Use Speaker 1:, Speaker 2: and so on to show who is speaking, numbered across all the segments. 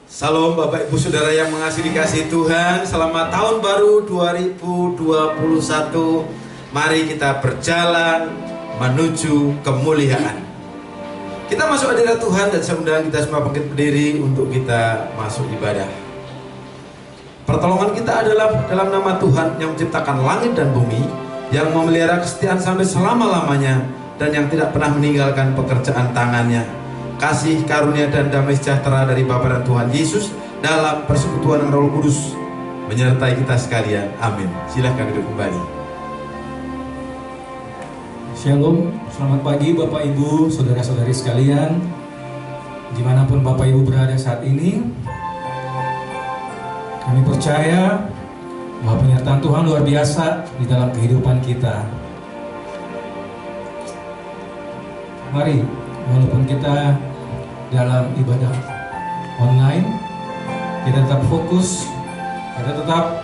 Speaker 1: Salam Bapak Ibu Saudara yang mengasihi dikasihi Tuhan. Selamat tahun baru 2021. Mari kita berjalan menuju kemuliaan. Kita masuk hadirat Tuhan dan saya undang kita semua bangkit berdiri untuk kita masuk ibadah. Pertolongan kita adalah dalam nama Tuhan yang menciptakan langit dan bumi, yang memelihara kesetiaan sampai selama-lamanya, dan yang tidak pernah meninggalkan pekerjaan tangannya. Kasih, karunia, dan damai sejahtera dari Bapa dan Tuhan Yesus dalam persekutuan dengan Roh Kudus menyertai kita sekalian. Amin. Silahkan duduk kembali.
Speaker 2: Shalom, selamat pagi Bapak Ibu, saudara-saudari sekalian, dimanapun Bapak Ibu berada saat ini. Kami percaya bahwa penyertaan Tuhan luar biasa di dalam kehidupan kita. Mari, walaupun kita dalam ibadah online, kita tetap fokus, kita tetap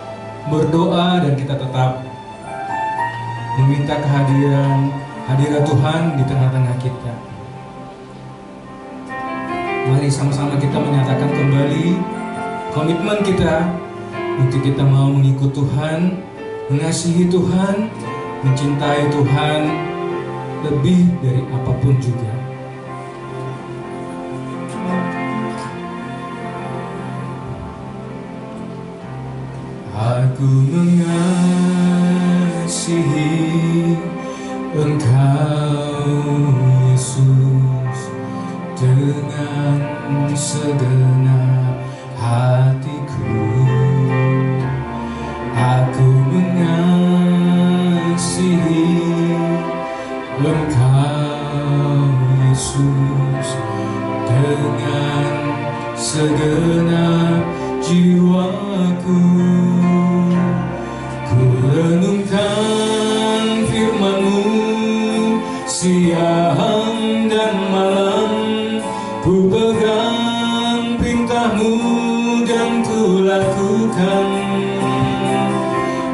Speaker 2: berdoa, dan kita tetap meminta hadirat Tuhan di tengah-tengah kita. Mari sama-sama kita menyatakan kembali komitmen kita untuk kita mau mengikut Tuhan, mengasihi Tuhan, mencintai Tuhan lebih dari apapun juga. Aku mengasihi Engkau Yesus dengan segenap hatiku. Aku mengasihi Engkau Yesus dengan segenap jiwaku. Ku renungkan firman-Mu siang dan malam, ku pegang perintah-Mu dan ku lakukan.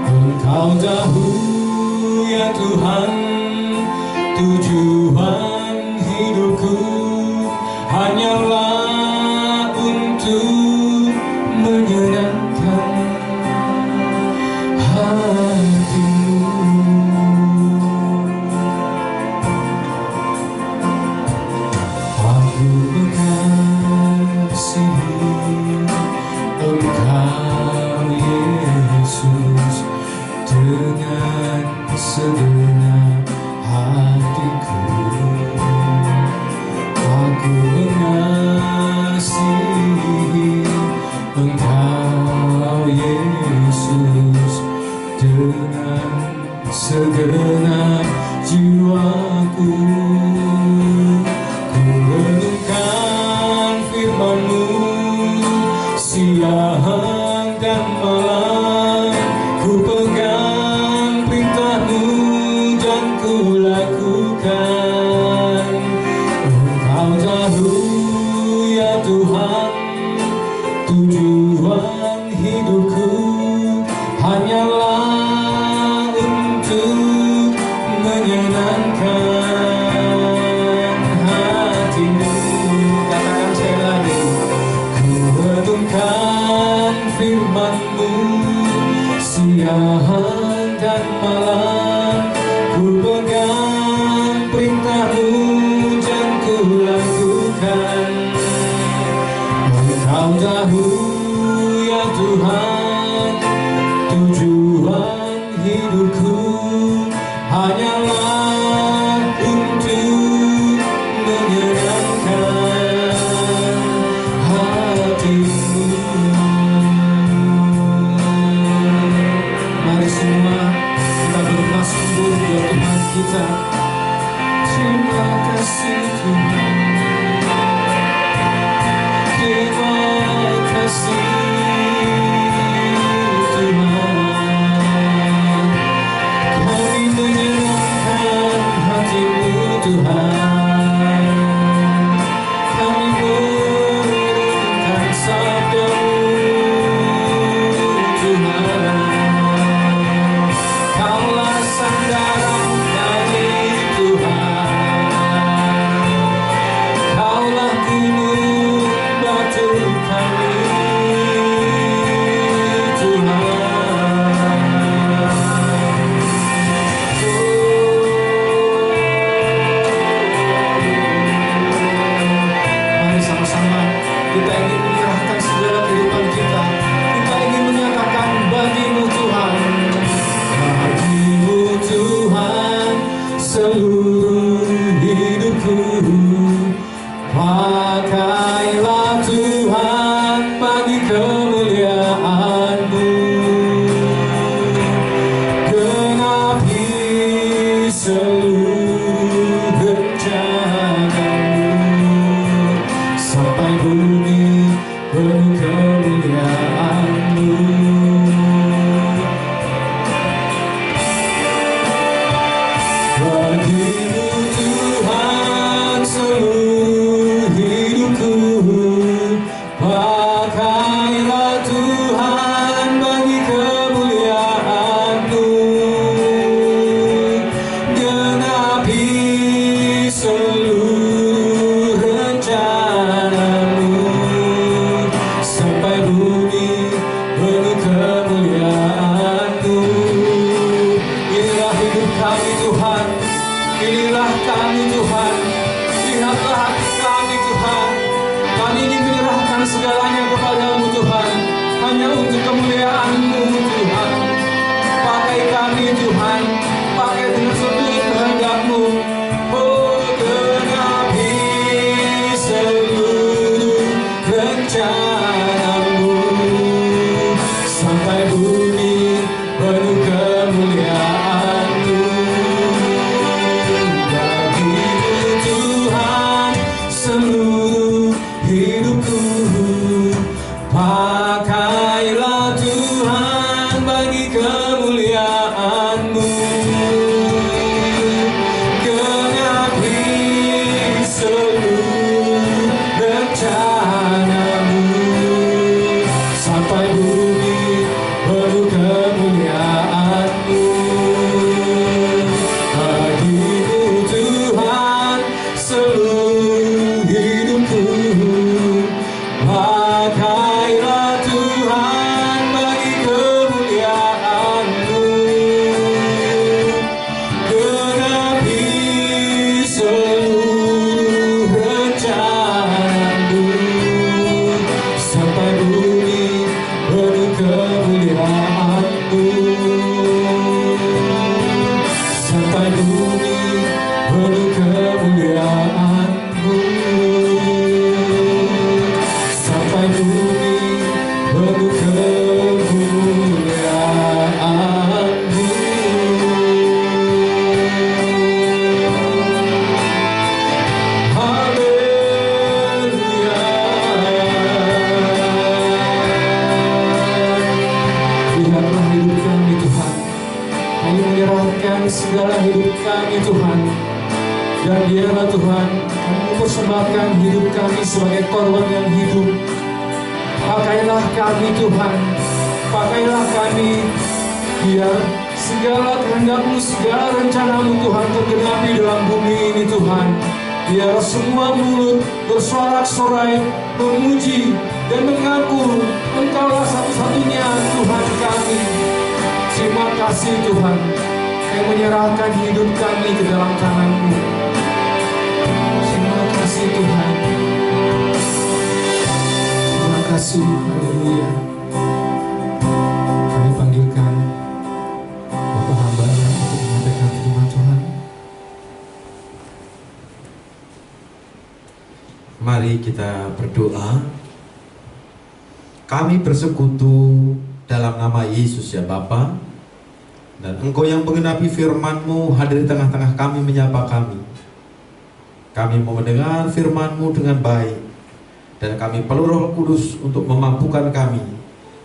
Speaker 2: Engkau tahu ya Tuhan, tujuan hidupku hanyalah untuk menyenangkan hati-Mu. Aku mengasihi Engkau Yesus dengan segenap hatiku. Aku mengasihi Engkau Yesus dengan segenap jiwaku. Ku renungkan firman-Mu siang dan malam, ku pegang perintah-Mu dan ku lakukan. Engkau tahu ya Tuhan, tujuan hidupku hanyalah untuk menyenangkan hati-Mu. Katakan sekali lagi. Ku renungkan firman-Mu siang dan malam, ku pegang perintah-Mu dan ku lakukan. Engkau tahu ya Tuhan, tujuan hidupku hanyalah untuk menyenangkan hati-Mu. Mari semua kita bermasmur buat Tuhan kita. Terima kasih Tuhan, terima kasih Kita ingin menyerahkan segala kehidupan kita. Kita ingin menyatakan bagi-Mu Tuhan, bagi-Mu Tuhan seluruh hidupku. Pakailah Tuhan bagi kemuliaan-Mu. Genapi seluruh rencana-Mu sampai bumi penuh kemuliaan-Mu. Bagi-Mu Tuhan seluruh hidupku. Pakailah Tuhan bagi kemuliaan-Mu. Genapi seluruh rencana-Mu sampai bumi penuh kemuliaan-Mu. Inilah hidup kami Tuhan, inilah kami Tuhan. Lihatlah hati kami Tuhan. Kami ingin menyerahkan segalanya kepada-Mu Tuhan, hanya untuk kemuliaan-Mu Tuhan. Pakai kami Tuhan, pakai dengan seluruh kehendak-Mu. Oh, genapi seluruh rencana-Mu sampai bumi penuh kemuliaan-Mu. Bagi-Mu Tuhan seluruh hidupku. Pakailah Tuhan bagi kemuliaan-Mu. Genapi seluruh rencana-Mu sampai bumi penuh kemuliaan-Mu. Bagi-Mu Tuhan seluruh hidupku. Pakailah Tuhan bagi kemuliaan-Mu. Genapi seluruh rencana-Mu sampai bumi penuh kemuliaan-Mu. Sampai bumi penuh kemuliaan-Mu. Sampai bumi penuh kemuliaan-Mu. Haleluya. Lihatlah hidup kami Tuhan, kami menyerahkan segala hidup kami Tuhan. Dan biarlah Tuhan, kami mempersembahkan hidup kami sebagai korban yang hidup. Pakailah kami Tuhan, pakailah kami, biar segala kehendak-Mu, segala rencana-Mu Tuhan tergenapi dalam bumi ini Tuhan. Biar semua mulut bersorak-sorai memuji dan mengaku Engkaulah satu-satunya Tuhan kami. Terima kasih Tuhan, kami menyerahkan hidup kami ke dalam tangan-Mu. Terima kasih Tuhan. Terima kasih. Haleluya. Kami panggilkan Bapak hamba untuk menyampaikan firman Tuhan.
Speaker 1: Mari kita berdoa. Kami bersekutu dalam nama Yesus ya Bapa. Dan Engkau yang menggenapi firman-Mu hadir di tengah-tengah kami, menyapa kami. Kami mau mendengar firman-Mu dengan baik. Dan kami perlu Roh Kudus untuk memampukan kami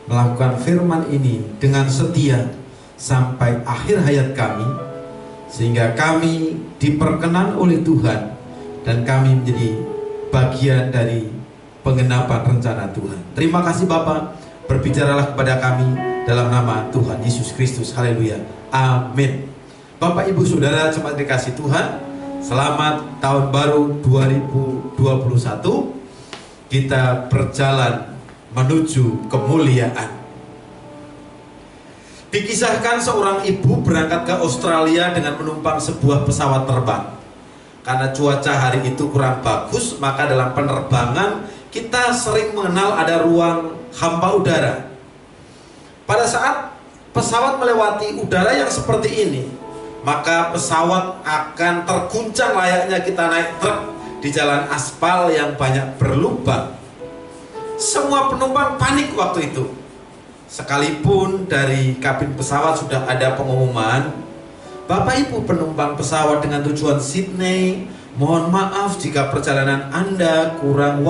Speaker 1: melakukan firman ini dengan setia sampai akhir hayat kami, sehingga kami diperkenan oleh Tuhan dan kami menjadi bagian dari penggenapan rencana Tuhan. Terima kasih Bapa, berbicaralah kepada kami dalam nama Tuhan Yesus Kristus. Haleluya. Amin. Bapak Ibu Saudara jemaat dikasih Tuhan, selamat tahun baru 2021. Kita berjalan menuju kemuliaan. Dikisahkan seorang ibu berangkat ke Australia dengan menumpang sebuah pesawat terbang. Karena cuaca hari itu kurang bagus, maka dalam penerbangan kita sering mengenal ada ruang hampa udara. Pada saat pesawat melewati udara yang seperti ini, maka pesawat akan terguncang layaknya kita naik truk di jalan aspal yang banyak berlubang. Semua penumpang panik waktu itu. Sekalipun dari kabin pesawat sudah ada pengumuman, Bapak Ibu penumpang pesawat dengan tujuan Sydney, mohon maaf jika perjalanan Anda kurang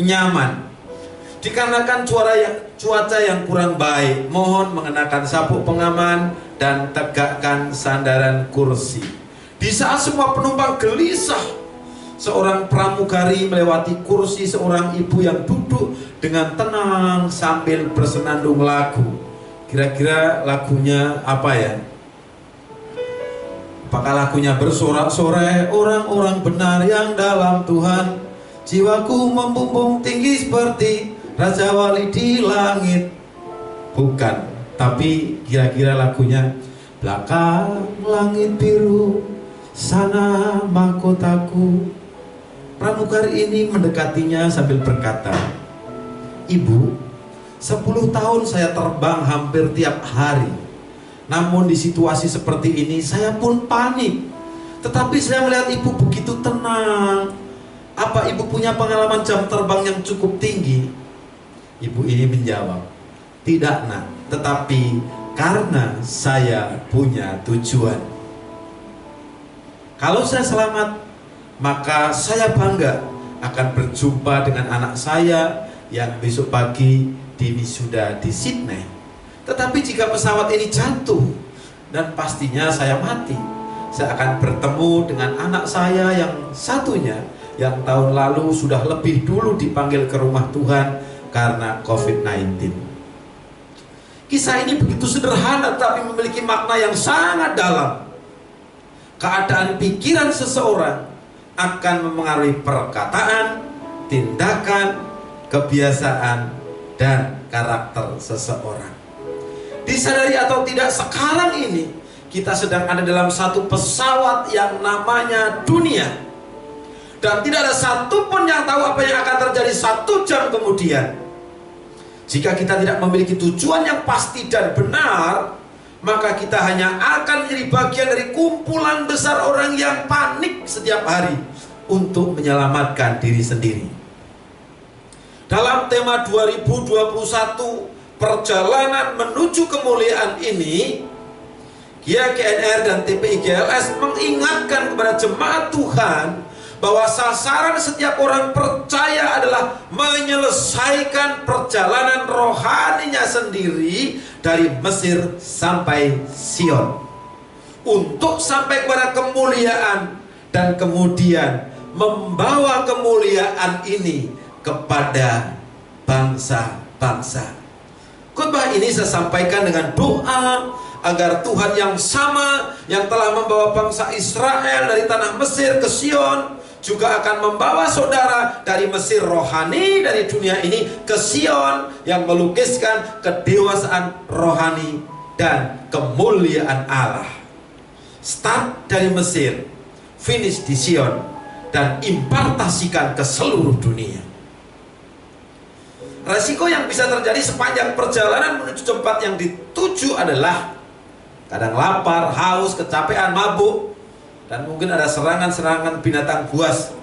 Speaker 1: nyaman. Dikarenakan cuaca yang kurang baik, mohon mengenakan sabuk pengaman dan tegakkan sandaran kursi. Di saat semua penumpang gelisah, seorang pramugari melewati kursi seorang ibu yang duduk dengan tenang sambil bersenandung lagu. Kira-kira lagunya apa ya? Apakah lagunya bersorak-sorai, orang-orang benar yang dalam Tuhan, jiwaku membumbung tinggi seperti Raja Wali di langit? Bukan, tapi kira-kira lagunya, belakang langit biru, sana mahkotaku. Pramugari ini mendekatinya sambil berkata, Ibu, 10 tahun saya terbang hampir tiap hari. Namun di situasi seperti ini saya pun panik. Tetapi saya melihat ibu begitu tenang. Apa ibu punya pengalaman jam terbang yang cukup tinggi? Ibu ini menjawab, tidak nak, tetapi karena saya punya tujuan. Kalau saya selamat, maka saya bangga akan berjumpa dengan anak saya yang besok pagi di wisuda di Sydney. Tetapi jika pesawat ini jatuh dan pastinya saya mati, saya akan bertemu dengan anak saya yang satunya yang tahun lalu sudah lebih dulu dipanggil ke rumah Tuhan karena COVID-19. Kisah ini begitu sederhana tapi memiliki makna yang sangat dalam. Keadaan pikiran seseorang akan memengaruhi perkataan, tindakan, kebiasaan, dan karakter seseorang. Disadari atau tidak, sekarang ini kita sedang ada dalam satu pesawat yang namanya dunia, dan tidak ada satupun yang tahu apa yang akan terjadi 1 jam kemudian. Jika kita tidak memiliki tujuan yang pasti dan benar, maka kita hanya akan menjadi bagian dari kumpulan besar orang yang panik setiap hari untuk menyelamatkan diri sendiri. Dalam tema 2021 perjalanan menuju kemuliaan ini, GKNR dan TPI-GLS mengingatkan kepada jemaat Tuhan bahwa sasaran setiap orang percaya adalah menyelesaikan perjalanan rohaninya sendiri dari Mesir sampai Sion, untuk sampai kepada kemuliaan dan kemudian membawa kemuliaan ini kepada bangsa-bangsa. Khotbah ini saya sampaikan dengan doa agar Tuhan yang sama yang telah membawa bangsa Israel dari tanah Mesir ke Sion juga akan membawa saudara dari Mesir rohani, dari dunia ini ke Sion yang melukiskan kedewasaan rohani dan kemuliaan Allah. Start dari Mesir, finish di Sion, dan impartasikan ke seluruh dunia. Resiko yang bisa terjadi sepanjang perjalanan menuju tempat yang dituju adalah kadang lapar, haus, kecapean, mabuk, dan mungkin ada serangan-serangan binatang buas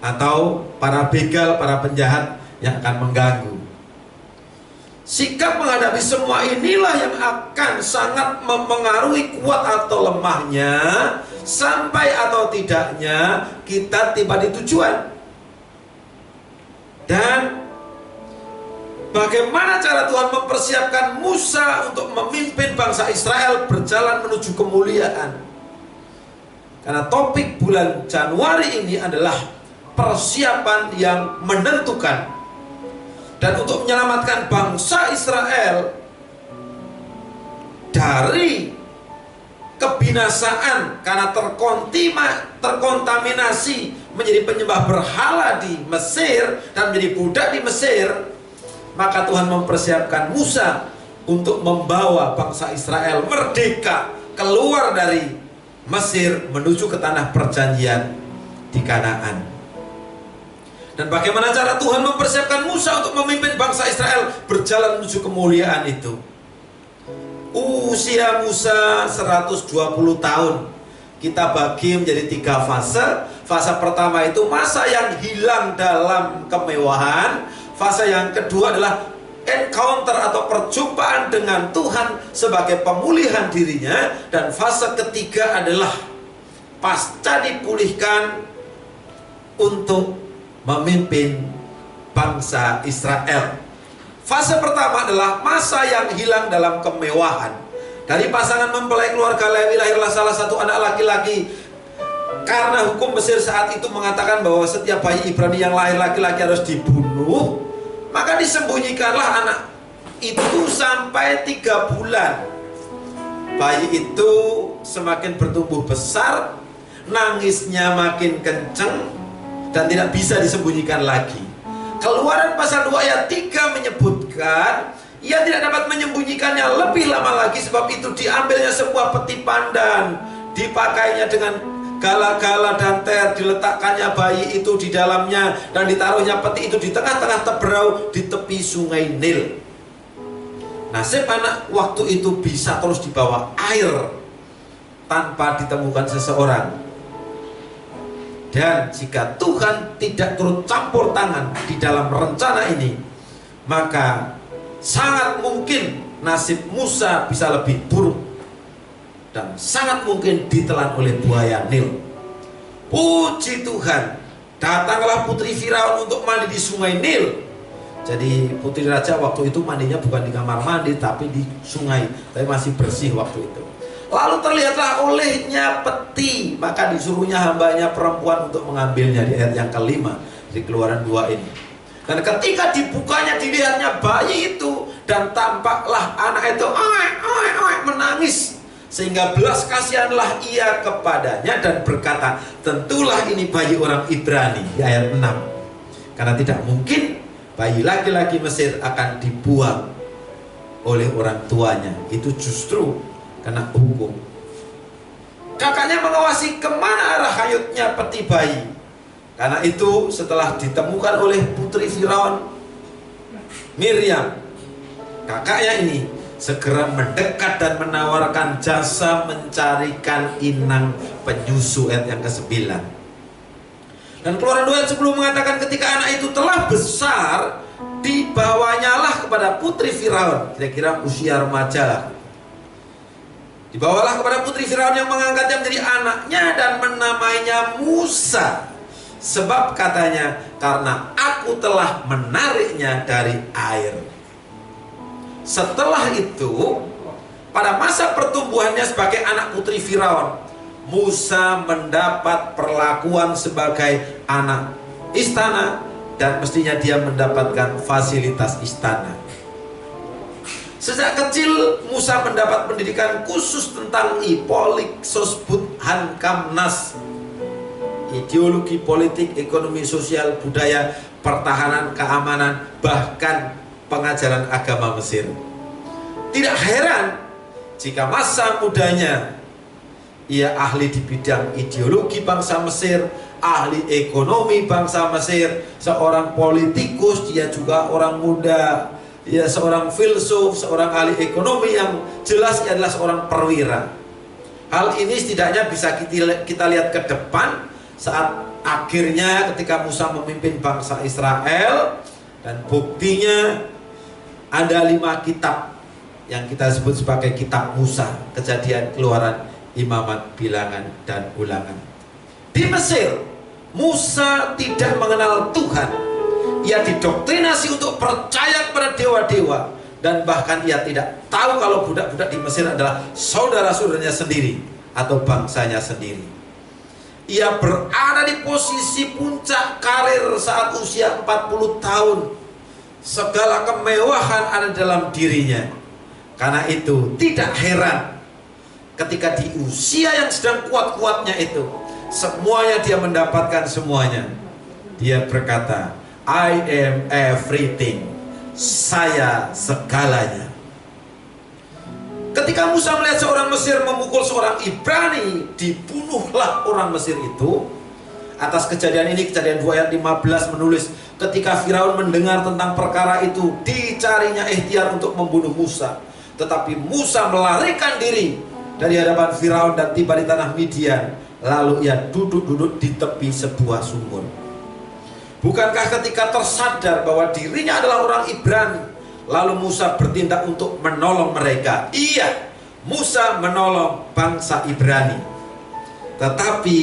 Speaker 1: atau para begal, para penjahat yang akan mengganggu. Sikap menghadapi semua inilah yang akan sangat mempengaruhi kuat atau lemahnya, sampai atau tidaknya kita tiba di tujuan. Dan bagaimana cara Tuhan mempersiapkan Musa untuk memimpin bangsa Israel berjalan menuju kemuliaan? Karena topik bulan Januari ini adalah persiapan yang menentukan. Dan untuk menyelamatkan bangsa Israel dari kebinasaan karena terkontaminasi menjadi penyembah berhala di Mesir dan menjadi budak di Mesir, maka Tuhan mempersiapkan Musa untuk membawa bangsa Israel merdeka keluar dari Mesir menuju ke tanah perjanjian di Kanaan. Dan bagaimana cara Tuhan mempersiapkan Musa untuk memimpin bangsa Israel berjalan menuju kemuliaan itu. Usia Musa 120 tahun. Kita bagi menjadi 3 fase. Fase pertama itu masa yang hilang dalam kemewahan. Fase yang kedua adalah encounter atau perjumpaan dengan Tuhan sebagai pemulihan dirinya. Dan fase ketiga adalah pasca dipulihkan untuk memimpin bangsa Israel. Fase pertama adalah masa yang hilang dalam kemewahan. Dari pasangan mempelai keluarga Lewi lahirlah salah satu anak laki-laki. Karena hukum Mesir saat itu mengatakan bahwa setiap bayi Ibrani yang lahir laki-laki harus dibunuh, maka disembunyikanlah anak itu sampai 3 bulan. Bayi itu semakin bertumbuh besar, nangisnya makin kenceng, dan tidak bisa disembunyikan lagi. Keluaran pasal 2 ayat 3 menyebutkan ia tidak dapat menyembunyikannya lebih lama lagi, sebab itu diambilnya sebuah peti pandan, dipakainya dengan gala-gala dan ter, diletakkannya bayi itu di dalamnya, dan ditaruhnya peti itu di tengah-tengah teberau di tepi sungai Nil. Nasib anak waktu itu bisa terus dibawa air tanpa ditemukan seseorang. Dan jika Tuhan tidak turut campur tangan di dalam rencana ini, maka sangat mungkin nasib Musa bisa lebih buruk dan sangat mungkin ditelan oleh buaya Nil. Puji Tuhan, datanglah putri Firaun untuk mandi di sungai Nil. Jadi putri raja waktu itu mandinya bukan di kamar mandi tapi di sungai, tapi masih bersih waktu itu. Lalu terlihatlah olehnya peti, maka disuruhnya hambanya perempuan untuk mengambilnya, di ayat yang ke-5 di Keluaran 2 ini. Dan ketika dibukanya dilihatnya bayi itu, dan tampaklah anak itu menangis, sehingga belas kasihanlah ia kepadanya dan berkata, tentulah ini bayi orang Ibrani, di ayat 6. Karena tidak mungkin bayi laki-laki Mesir akan dibuang oleh orang tuanya. Itu justru karena hukum. Kakaknya mengawasi kemana arah hayutnya peti bayi. Karena itu setelah ditemukan oleh putri Firaun, Miriam, kakaknya ini segera mendekat dan menawarkan jasa mencarikan inang penyusu, ayat yang ke-9. Dan Keluaran 2 ayat 10 mengatakan ketika anak itu telah besar, dibawanyalah kepada putri Firaun, kira-kira usia remaja lah. Dibawalah kepada putri Firaun yang mengangkatnya menjadi anaknya dan menamainya Musa. Sebab katanya, karena aku telah menariknya dari air. Setelah itu, pada masa pertumbuhannya sebagai anak putri Firaun, Musa mendapat perlakuan sebagai anak istana dan mestinya dia mendapatkan fasilitas istana. Sejak kecil Musa mendapat pendidikan khusus tentang Ipolik Sosbud Hankamnas, ideologi politik, ekonomi, sosial, budaya, pertahanan, keamanan, bahkan pengajaran agama Mesir. Tidak heran jika masa mudanya ia ahli di bidang ideologi bangsa Mesir, ahli ekonomi bangsa Mesir, seorang politikus, dia juga orang muda, ya seorang filsuf, seorang ahli ekonomi yang jelas ia adalah seorang perwira. Hal ini setidaknya bisa kita lihat ke depan saat akhirnya ketika Musa memimpin bangsa Israel, dan buktinya ada 5 kitab yang kita sebut sebagai kitab Musa, Kejadian, Keluaran, Imamat, Bilangan, dan Ulangan. Di Mesir, Musa tidak mengenal Tuhan. Ia didoktrinasi untuk percaya kepada dewa-dewa, dan bahkan ia tidak tahu kalau budak-budak di Mesir adalah saudara-saudaranya sendiri atau bangsanya sendiri. Ia berada di posisi puncak karir saat usia 40 tahun. Segala kemewahan ada dalam dirinya. Karena itu tidak heran ketika di usia yang sedang kuat-kuatnya itu, semuanya dia mendapatkan semuanya. Dia berkata, I am everything. Saya segalanya. Ketika Musa melihat seorang Mesir memukul seorang Ibrani, dibunuhlah orang Mesir itu. Atas kejadian ini, kejadian 2 ayat 15 menulis, ketika Firaun mendengar tentang perkara itu, dicarinya ikhtiar untuk membunuh Musa. Tetapi Musa melarikan diri dari hadapan Firaun dan tiba di tanah Midian. Lalu ia duduk-duduk di tepi sebuah sumur. Bukankah ketika tersadar bahwa dirinya adalah orang Ibrani, lalu Musa bertindak untuk menolong mereka? Iya, Musa menolong bangsa Ibrani, tetapi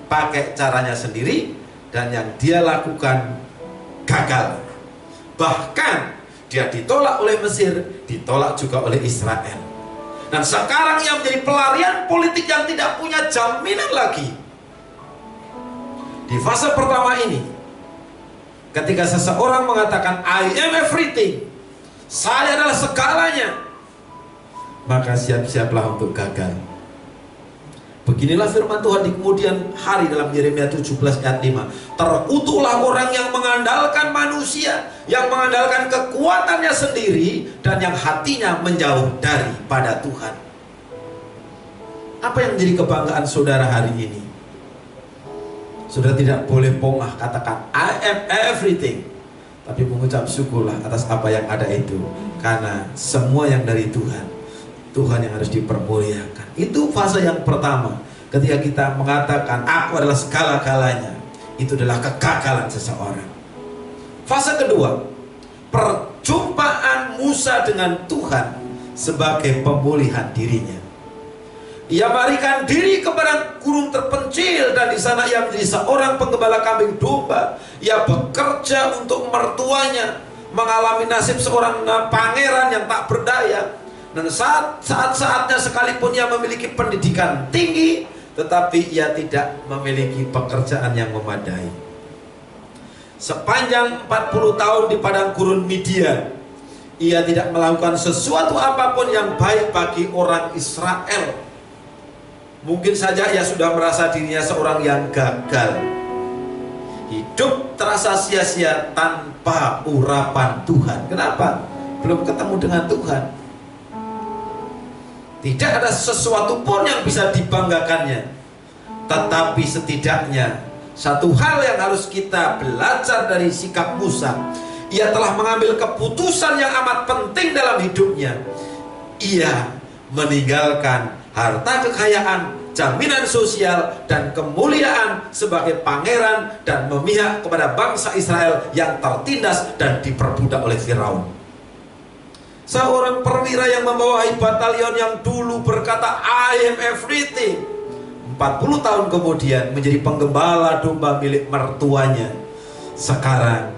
Speaker 1: pakai caranya sendiri, dan yang dia lakukan gagal. Bahkan dia ditolak oleh Mesir, ditolak juga oleh Israel. Dan sekarang ia menjadi pelarian politik yang tidak punya jaminan lagi. Di fase pertama ini, ketika seseorang mengatakan I am everything, saya adalah segalanya, maka siap-siaplah untuk gagal. Beginilah firman Tuhan di kemudian hari dalam Yeremia 17 ayat 5. Terkutuklah orang yang mengandalkan manusia, yang mengandalkan kekuatannya sendiri, dan yang hatinya menjauh daripada Tuhan. Apa yang menjadi kebanggaan saudara hari ini? Saudara tidak boleh pongah katakan I am everything, tapi mengucap syukurlah atas apa yang ada itu, karena semua yang dari Tuhan, Tuhan yang harus dipermuliakan. Itu fase yang pertama. Ketika kita mengatakan aku adalah segala-galanya, itu adalah kegagalan seseorang. Fase kedua, perjumpaan Musa dengan Tuhan sebagai pemulihan dirinya. Ia melarikan diri ke padang gurun terpencil, dan di sana ia menjadi seorang penggembala kambing domba. Ia bekerja untuk mertuanya, mengalami nasib seorang pangeran yang tak berdaya. Dan saat-saatnya sekalipun ia memiliki pendidikan tinggi, tetapi ia tidak memiliki pekerjaan yang memadai. Sepanjang 40 tahun di padang gurun Midian, ia tidak melakukan sesuatu apapun yang baik bagi orang Israel. Mungkin saja ia sudah merasa dirinya seorang yang gagal. Hidup terasa sia-sia tanpa urapan Tuhan. Kenapa? Belum ketemu dengan Tuhan. Tidak ada sesuatu pun yang bisa dibanggakannya. Tetapi setidaknya satu hal yang harus kita belajar dari sikap Musa, ia telah mengambil keputusan yang amat penting dalam hidupnya. Ia meninggalkan harta kekayaan, jaminan sosial, dan kemuliaan sebagai pangeran, dan memihak kepada bangsa Israel yang tertindas dan diperbudak oleh Firaun. Seorang perwira yang membawahi batalion yang dulu berkata I am everything, 40 tahun kemudian menjadi penggembala domba milik mertuanya. Sekarang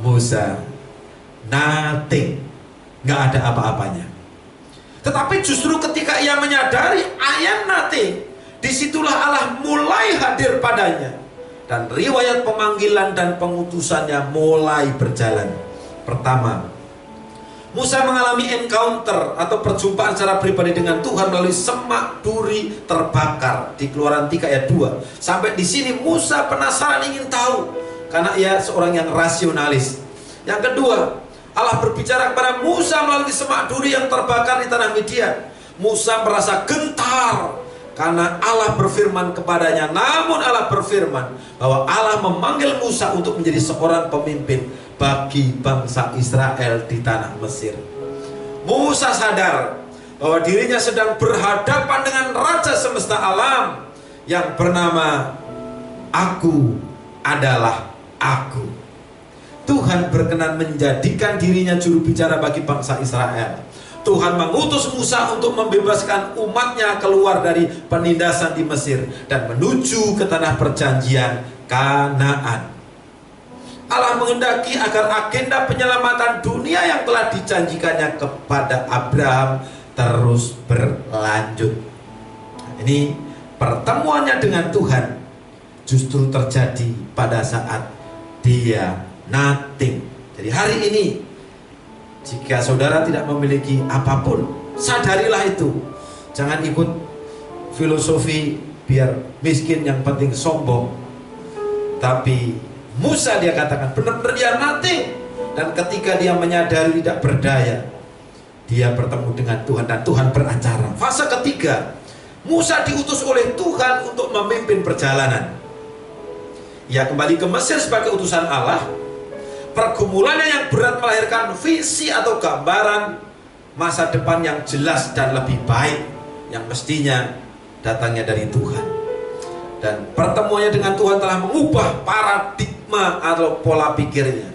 Speaker 1: Musa nothing, gak ada apa-apanya. Tetapi justru ketika ia menyadari I am nothing, disitulah Allah mulai hadir padanya, dan riwayat pemanggilan dan pengutusannya mulai berjalan. Pertama, Musa mengalami encounter atau perjumpaan secara pribadi dengan Tuhan melalui semak duri terbakar di Keluaran 3 ayat 2. Sampai di sini Musa penasaran, ingin tahu, karena ia seorang yang rasionalis. Yang kedua, Allah berbicara kepada Musa melalui semak duri yang terbakar di tanah Midian. Musa merasa gentar karena Allah berfirman kepadanya. Namun Allah berfirman bahwa Allah memanggil Musa untuk menjadi seorang pemimpin bagi bangsa Israel di tanah Mesir. Musa sadar bahwa dirinya sedang berhadapan dengan Raja semesta alam yang bernama Aku adalah Aku. Tuhan berkenan menjadikan dirinya juru bicara bagi bangsa Israel. Tuhan mengutus Musa untuk membebaskan umatnya keluar dari penindasan di Mesir dan menuju ke tanah perjanjian Kanaan. Allah menghendaki agar agenda penyelamatan dunia yang telah dijanjikannya kepada Abraham terus berlanjut. Ini pertemuannya dengan Tuhan justru terjadi pada saat dia nothing. Jadi hari ini, jika saudara tidak memiliki apapun, sadarilah itu. Jangan ikut filosofi biar miskin yang penting sombong. Tapi Musa dia katakan benar-benar dia nothing. Dan ketika dia menyadari tidak berdaya, dia bertemu dengan Tuhan dan Tuhan beracara. Fase ketiga, Musa diutus oleh Tuhan untuk memimpin perjalanan. Ia kembali ke Mesir sebagai utusan Allah. Pergumulannya yang berat melahirkan visi atau gambaran masa depan yang jelas dan lebih baik yang mestinya datangnya dari Tuhan. Dan pertemuannya dengan Tuhan telah mengubah paradigma atau pola pikirnya.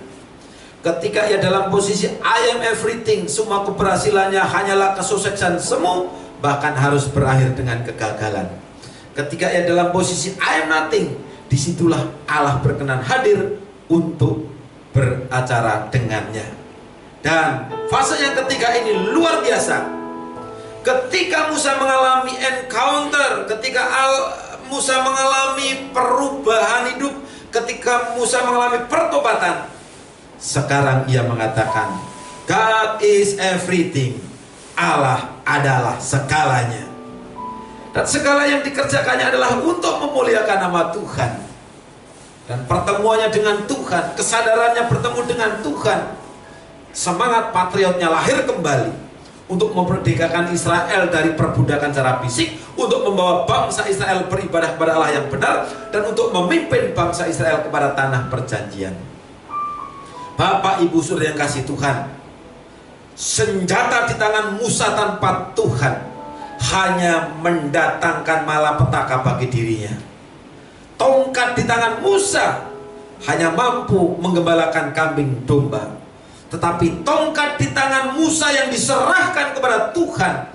Speaker 1: Ketika ia dalam posisi I am everything, semua keberhasilannya hanyalah kesuksesan semu, bahkan harus berakhir dengan kegagalan. Ketika ia dalam posisi I am nothing, disitulah Allah berkenan hadir untuk beracara dengannya. Dan fase yang ketiga ini luar biasa. Ketika Musa mengalami encounter, ketika Musa mengalami perubahan hidup, ketika Musa mengalami pertobatan, sekarang ia mengatakan God is everything. Allah adalah segalanya. Dan segala yang dikerjakannya adalah untuk memuliakan nama Tuhan. Dan pertemuannya dengan Tuhan, kesadarannya bertemu dengan Tuhan, semangat patriotnya lahir kembali untuk memerdekakan Israel dari perbudakan secara fisik, untuk membawa bangsa Israel beribadah kepada Allah yang benar, dan untuk memimpin bangsa Israel kepada tanah perjanjian. Bapak Ibu Saudara yang kasih Tuhan, senjata di tangan Musa tanpa Tuhan hanya mendatangkan malapetaka bagi dirinya. Tongkat di tangan Musa hanya mampu menggembalakan kambing domba. Tetapi tongkat di tangan Musa yang diserahkan kepada Tuhan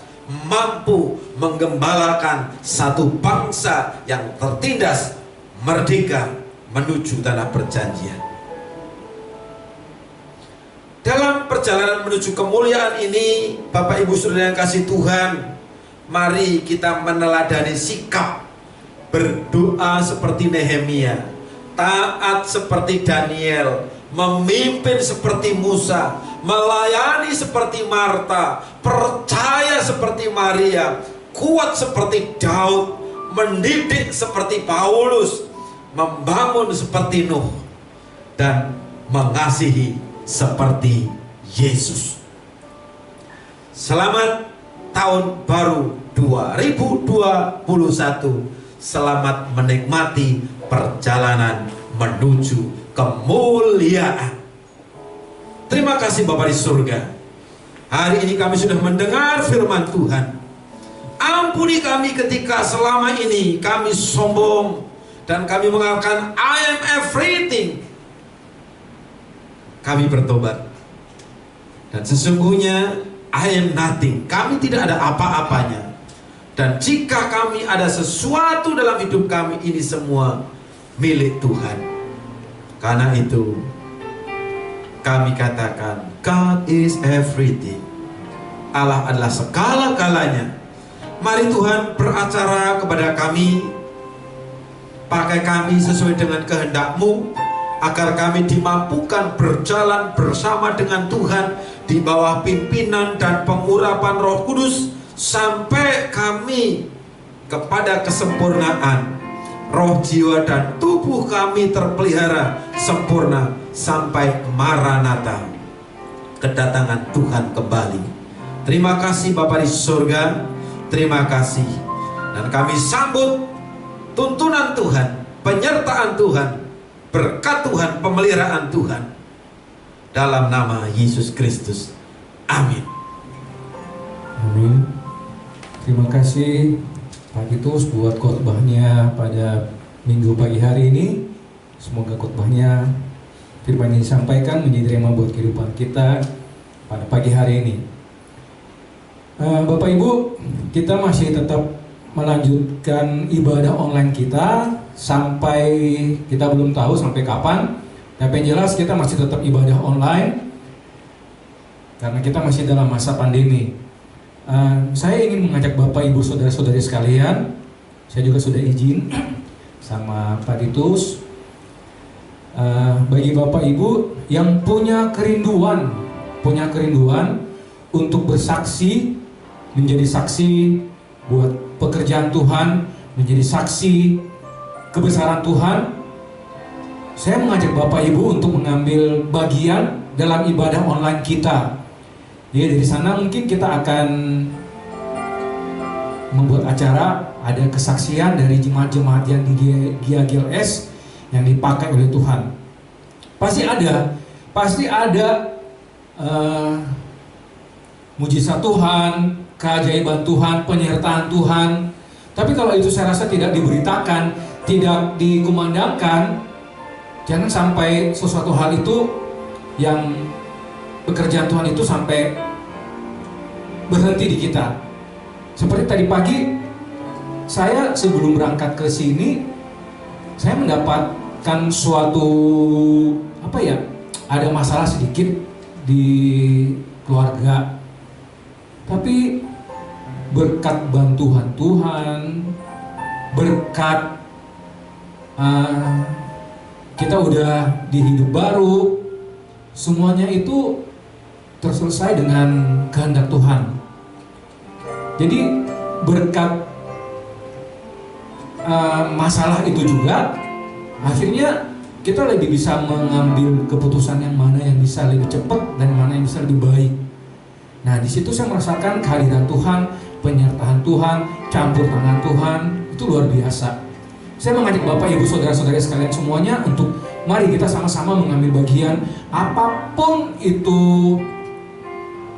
Speaker 1: mampu menggembalakan satu bangsa yang tertindas merdeka menuju tanah perjanjian. Dalam perjalanan menuju kemuliaan ini, Bapak Ibu Saudara yang kasih Tuhan, mari kita meneladani sikap berdoa seperti Nehemia, taat seperti Daniel, memimpin seperti Musa, melayani seperti Marta, percaya seperti Maria, kuat seperti Daud, mendidik seperti Paulus, membangun seperti Nuh, dan mengasihi seperti Yesus. Selamat tahun baru 2021. Selamat menikmati perjalanan menuju kemuliaan. Terima kasih Bapa di surga. Hari ini kami sudah mendengar firman Tuhan. Ampuni kami ketika selama ini kami sombong dan kami mengatakan I am everything. Kami bertobat. Dan sesungguhnya I am nothing. Kami tidak ada apa-apanya. Dan jika kami ada sesuatu dalam hidup kami, ini semua milik Tuhan. Karena itu kami katakan God is everything. Allah adalah segala-galanya. Mari Tuhan beracara kepada kami. Pakai kami sesuai dengan kehendak-Mu, agar kami dimampukan berjalan bersama dengan Tuhan di bawah pimpinan dan pengurapan Roh Kudus sampai kami kepada kesempurnaan. Roh, jiwa, dan tubuh kami terpelihara sempurna sampai Maranatha, kedatangan Tuhan kembali. Terima kasih Bapa di surga, terima kasih. Dan kami sambut tuntunan Tuhan, penyertaan Tuhan, berkat Tuhan, pemeliharaan Tuhan, dalam nama Yesus Kristus. Amin.
Speaker 2: Amin. Terima kasih Pak Titus buat khotbahnya pada minggu pagi hari ini. Semoga khotbahnya, firman yang disampaikan menjadi rema buat kehidupan kita pada pagi hari ini. Bapak Ibu, kita masih tetap melanjutkan ibadah online kita sampai kita belum tahu sampai kapan. Tapi yang jelas kita masih tetap ibadah online karena kita masih dalam masa pandemi. Saya ingin mengajak Bapak Ibu Saudara-saudari sekalian, saya juga sudah izin sama Pak Titus, bagi Bapak Ibu yang punya kerinduan untuk bersaksi, menjadi saksi buat pekerjaan Tuhan, menjadi saksi kebesaran Tuhan, saya mengajak Bapak Ibu untuk mengambil bagian dalam ibadah online kita. Ya, dari sana mungkin kita akan membuat acara, ada kesaksian dari jemaat-jemaat yang di GAGLS yang dipakai oleh Tuhan. Pasti ada mujizat Tuhan, keajaiban Tuhan, penyertaan Tuhan. Tapi kalau itu saya rasa tidak diberitakan, tidak dikumandangkan, jangan sampai sesuatu hal itu yang pekerjaan Tuhan itu sampai berhenti di kita. Seperti tadi pagi, saya sebelum berangkat ke sini, saya mendapatkan suatu ada masalah sedikit di keluarga. Tapi berkat bantuan Tuhan, berkat kita udah di hidup baru, semuanya itu terselesai dengan kehendak Tuhan. Jadi berkat masalah itu juga, akhirnya kita lebih bisa mengambil keputusan yang mana yang bisa lebih cepat dan mana yang bisa lebih baik. Nah, di situ saya merasakan kehadiran Tuhan, penyertaan Tuhan, campur tangan Tuhan, itu luar biasa. Saya mengajak Bapak, Ibu, Saudara-saudara sekalian semuanya untuk mari kita sama-sama mengambil bagian apapun itu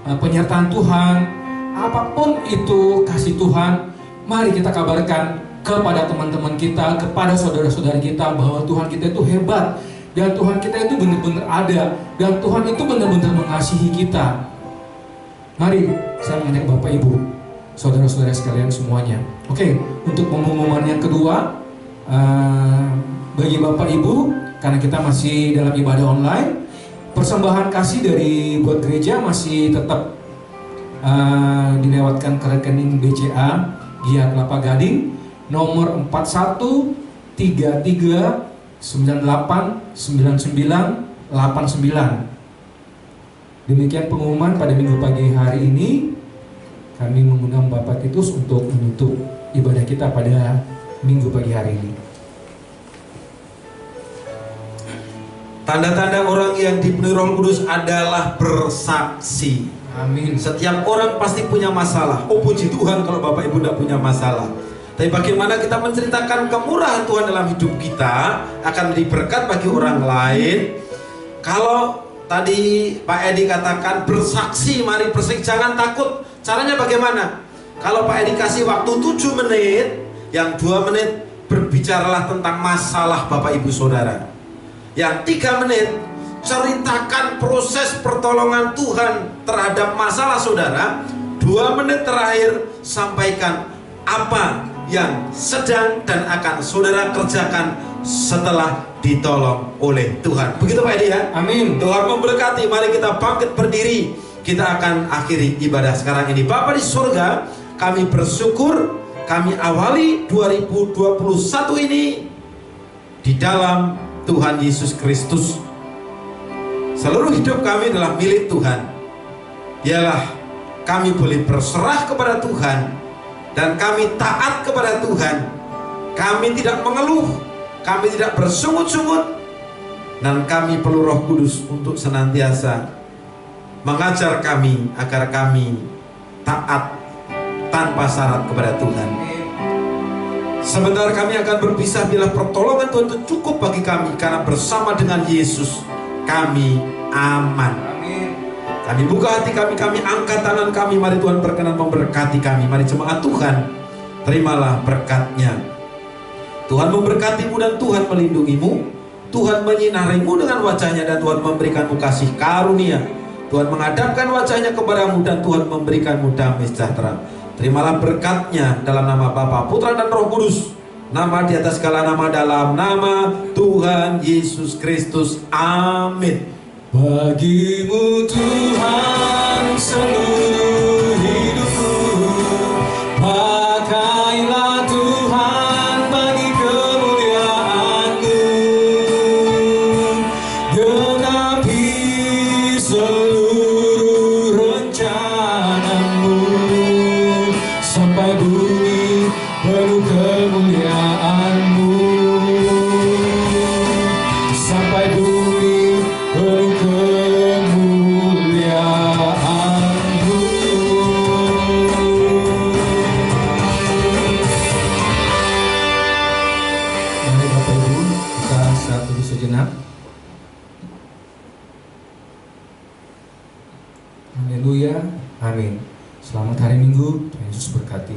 Speaker 2: penyertaan Tuhan, apapun itu kasih Tuhan, mari kita kabarkan kepada teman-teman kita, kepada saudara-saudara kita bahwa Tuhan kita itu hebat dan Tuhan kita itu benar-benar ada dan Tuhan itu benar-benar mengasihi kita. Mari saya mengajak Bapak, Ibu, saudara-saudara sekalian semuanya. Oke, untuk pengumuman yang kedua, bagi Bapak Ibu, karena kita masih dalam ibadah online, persembahan kasih dari buat gereja masih tetap dilewatkan ke rekening BCA Gia Kelapa Gading nomor 4133989989. Demikian pengumuman pada minggu pagi hari ini. Kami mengundang Bapak Titus untuk menutup ibadah kita pada minggu pagi hari ini.
Speaker 1: Tanda-tanda orang yang dipenuhi Roh Kudus adalah bersaksi.
Speaker 2: Amin.
Speaker 1: Setiap orang pasti punya masalah. Oh, puji Tuhan kalau Bapak Ibu tidak punya masalah. Tapi bagaimana kita menceritakan kemurahan Tuhan dalam hidup kita akan menjadi berkat bagi orang lain. Kalau tadi Pak Edi katakan bersaksi, mari bersaksi, jangan takut. Caranya bagaimana? Kalau Pak Edi kasih waktu 7 menit, yang 2 menit berbicaralah tentang masalah Bapak Ibu Saudara. Yang 3 menit ceritakan proses pertolongan Tuhan terhadap masalah saudara. 2 menit terakhir sampaikan apa yang sedang dan akan saudara kerjakan setelah ditolong oleh Tuhan. Begitu Pak Edi ya?
Speaker 2: Amin.
Speaker 1: Tuhan memberkati. Mari kita bangkit berdiri. Kita akan akhiri ibadah sekarang ini. Bapa di surga, kami bersyukur kami awali 2021 ini di dalam Tuhan Yesus Kristus. Seluruh hidup kami adalah milik Tuhan. Ialah kami boleh berserah kepada Tuhan dan kami taat kepada Tuhan. Kami tidak mengeluh, kami tidak bersungut-sungut, dan kami perlu Roh Kudus untuk senantiasa mengajar kami agar kami taat tanpa syarat kepada Tuhan. Sebentar kami akan berpisah bila pertolongan Tuhan itu cukup bagi kami, karena bersama dengan Yesus kami aman. Kami buka hati kami, kami angkat tangan kami. Mari Tuhan berkenan memberkati kami. Mari jemaat Tuhan, terimalah berkatnya. Tuhan memberkatimu dan Tuhan melindungimu. Tuhan menyinarimu dengan wajahnya dan Tuhan memberikanmu kasih karunia. Tuhan menghadapkan wajahnya kepadamu dan Tuhan memberikanmu damai sejahtera. Terimalah berkatnya dalam nama Bapa, Putra dan Roh Kudus. Nama di atas segala nama, dalam nama Tuhan Yesus Kristus. Amin.
Speaker 2: Bagimu Tuhan seluruh hidupku, pakailah Tuhan bagi kemuliaan-Mu, genapi seluruh rencana-Mu, sampai bumi penuh kemuliaan-Mu, sampai bumi penuh kemuliaan-Mu. Mari Bapak Ibu kita istirahat dulu sejenak. Haleluya, amin. Selamat hari Minggu, Tuhan Yesus berkati.